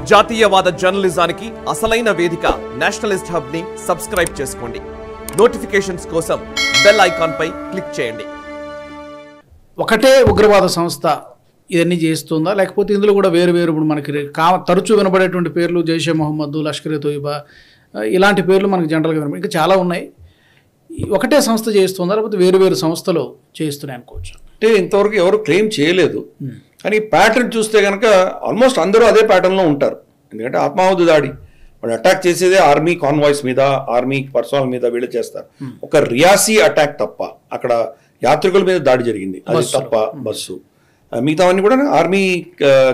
జాతీయవాద జర్నలిజానికి అసలైన వేదిక నేషనలిస్ట్ హబ్ ని సబ్స్క్రైబ్ చేసుకోండి. నోటిఫికేషన్స్ కోసం బెల్ ఐకాన్ పై క్లిక్ చేయండి. ఒకటే ఉగ్రవాద సంస్థ ఇవన్నీ చేస్తుందా, లేకపోతే ఇందులో కూడా వేరు వేరు ఇప్పుడు మనకి తరచూ వినబడేటువంటి పేర్లు జైషే మొహమ్మద్, లష్కర్-ఏ తోయిబా ఇలాంటి పేర్లు మనకి జనరల్గా వినబడి ఇంకా చాలా ఉన్నాయి. ఒకటే సంస్థ చేస్తుందా లేకపోతే వేరు వేరు సంస్థలు చేస్తున్నాయి అనుకోవచ్చు? అంటే ఇంతవరకు ఎవరు క్లెయిమ్ చేయలేదు. కానీ ప్యాటర్న్ చూస్తే కనుక ఆల్మోస్ట్ అందరూ అదే ప్యాటర్న్లో ఉంటారు. ఎందుకంటే ఆత్మాహుతి దాడి వాళ్ళు అటాక్ చేసేదే ఆర్మీ కాన్వాయ్స్ మీద, ఆర్మీ పర్సనల్ మీద వీళ్ళు చేస్తారు. ఒక రియాసీ అటాక్ తప్ప అక్కడ యాత్రికుల మీద దాడి జరిగింది, అది తప్ప బస్సు మిగతావన్నీ కూడా ఆర్మీ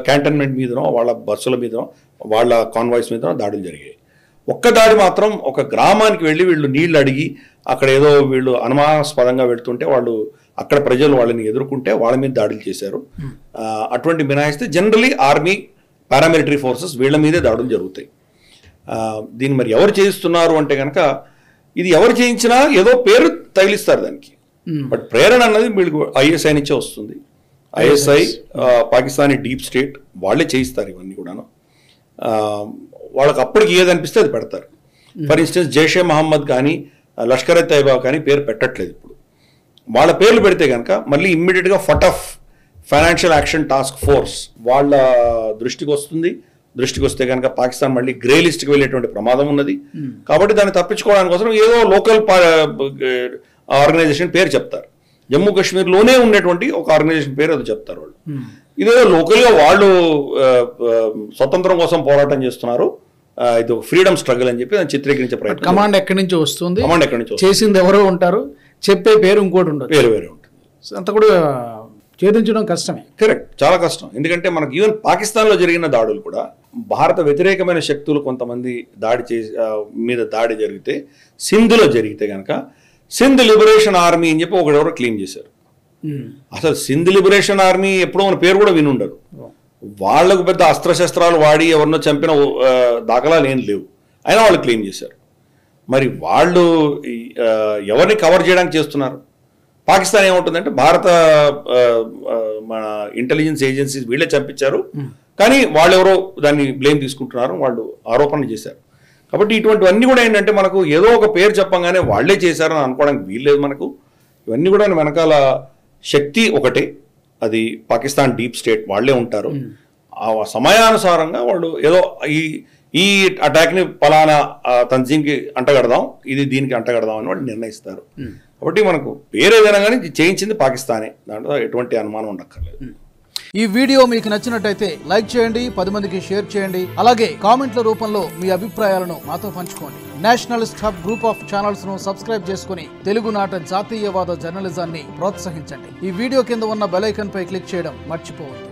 క్యాంటన్మెంట్ మీదనో వాళ్ళ బస్సుల మీదనో వాళ్ళ కాన్వాయ్స్ మీదనో దాడులు జరిగాయి. ఒక్క దాడి మాత్రం ఒక గ్రామానికి వెళ్ళి వీళ్ళు నీళ్లు అడిగి అక్కడ ఏదో వీళ్ళు అనుమానాస్పదంగా వెళ్తుంటే వాళ్ళు అక్కడ ప్రజలు వాళ్ళని ఎదుర్కొంటే వాళ్ళ మీద దాడులు చేశారు. అటువంటి మినహాయిస్తే జనరలీ ఆర్మీ, పారామిలిటరీ ఫోర్సెస్ వీళ్ళ మీదే దాడులు జరుగుతాయి. దీన్ని మరి ఎవరు చేయిస్తున్నారు అంటే కనుక ఇది ఎవరు చేయించినా ఏదో పేరు తగిలిస్తారు దానికి. బట్ ప్రేరణ అన్నది వీళ్ళకి ఐఎస్ఐ నుంచే వస్తుంది. ఐఎస్ఐ పాకిస్తానీ డీప్ స్టేట్ వాళ్ళే చేయిస్తారు ఇవన్నీ కూడాను. వాళ్ళకి అప్పటికి ఏదనిపిస్తే అది పెడతారు. ఫర్ ఇన్స్టెన్స్ జైషే మహమ్మద్ కానీ లష్కర్-ఏ-తోయిబా కానీ పేరు పెట్టట్లేదు. ఇప్పుడు వాళ్ళ పేర్లు పెడితే కనుక మళ్ళీ ఇమ్మీడియట్గా ఫటఫ్ ఫైనాన్షియల్ యాక్షన్ టాస్క్ ఫోర్స్ వాళ్ళ దృష్టికి వస్తుంది. దృష్టికి వస్తే కనుక పాకిస్తాన్ మళ్ళీ గ్రే లిస్ట్కి వెళ్ళేటువంటి ప్రమాదం ఉన్నది. కాబట్టి దాన్ని తప్పించుకోవడానికి కోసం ఏదో లోకల్ ఆర్గనైజేషన్ పేరు చెప్తారు. జమ్మూ కాశ్మీర్లోనే ఉండేటువంటి ఒక ఆర్గనైజేషన్ పేరు అది చెప్తారు వాళ్ళు. ఇదేదో లోకల్గా వాళ్ళు స్వతంత్రం కోసం పోరాటం చేస్తున్నారు, ఇది ఒక ఫ్రీడమ్ స్ట్రగుల్ అని చెప్పి చిత్రీకరించే ప్రయత్నం. కమాండ్ ఎక్కడి నుంచి వస్తుంది, కమాండ్ ఎక్కడి నుంచి చేసింది ఎవరో ఉంటారు, చెప్పే పేరు ఇంకోటి ఉండదు, వేరే వేరే ఉంటుంది. అంత కూడా ఛేదించడం కష్టమే. కరెక్ట్, చాలా కష్టం. ఎందుకంటే మనకు ఈవెన్ పాకిస్తాన్లో జరిగిన దాడులు కూడా భారత వ్యతిరేకమైన శక్తులు కొంతమంది మీద దాడి జరిగితే, సింధ్లో జరిగితే కనుక సింధ్ లిబరేషన్ ఆర్మీ అని చెప్పి ఒకడెవరో క్లెయిమ్ చేశారు. అసలు సింధ్ లిబరేషన్ ఆర్మీ ఎప్పుడో మన పేరు కూడా వినుండరు. వాళ్లకు పెద్ద అస్త్రశస్త్రాలు వాడి ఎవరినో చంపిన దాఖలాలు ఏం లేవు, అయినా వాళ్ళు క్లెయిమ్ చేశారు. మరి వాళ్ళు ఎవరిని కవర్ చేయడానికి చేస్తున్నారు? పాకిస్తాన్ ఏముంటుందంటే భారత మన ఇంటెలిజెన్స్ ఏజెన్సీస్ వీళ్ళే చంపించారు, కానీ వాళ్ళెవరో దాన్ని బ్లేమ్ తీసుకుంటున్నారు, వాళ్ళు ఆరోపణలు చేశారు. కాబట్టి ఇటువంటివన్నీ కూడా ఏంటంటే మనకు ఏదో ఒక పేరు చెప్పంగానే వాళ్లే చేశారని అనుకోవడానికి వీల్లేదు. మనకు ఇవన్నీ కూడా వెనకాల శక్తి ఒకటే, అది పాకిస్తాన్ డీప్ స్టేట్ వాళ్లే ఉంటారు. ఆ సమయానుసారంగా వాళ్ళు ఏదో ఈ అటాక్ని పలానా తంజీమ్కి అంటగడదాం, ఇది దీనికి అంటగడదాం అని వాళ్ళు నిర్ణయిస్తారు. కాబట్టి మనకు పేరు ఏదైనా కానీ చేయించింది పాకిస్తానే, దాంట్లో ఎటువంటి అనుమానం ఉండక్కర్లేదు. ఈ వీడియో మీకు నచ్చినట్టయితే లైక్ చేయండి, 10 మందికి షేర్ చేయండి. అలాగే కామెంట్ల రూపంలో మీ అభిప్రాయాలను మాతో పంచుకోండి. Nationalist hub group of channels ను సబ్స్క్రైబ్ చేసుకుని తెలుగునాట జాతీయవాద జర్నలిజాన్ని ప్రోత్సహించండి. ఈ వీడియో కింద ఉన్న బెల్ ఐకాన్ పై క్లిక్ చేయడం మర్చిపోవద్దు.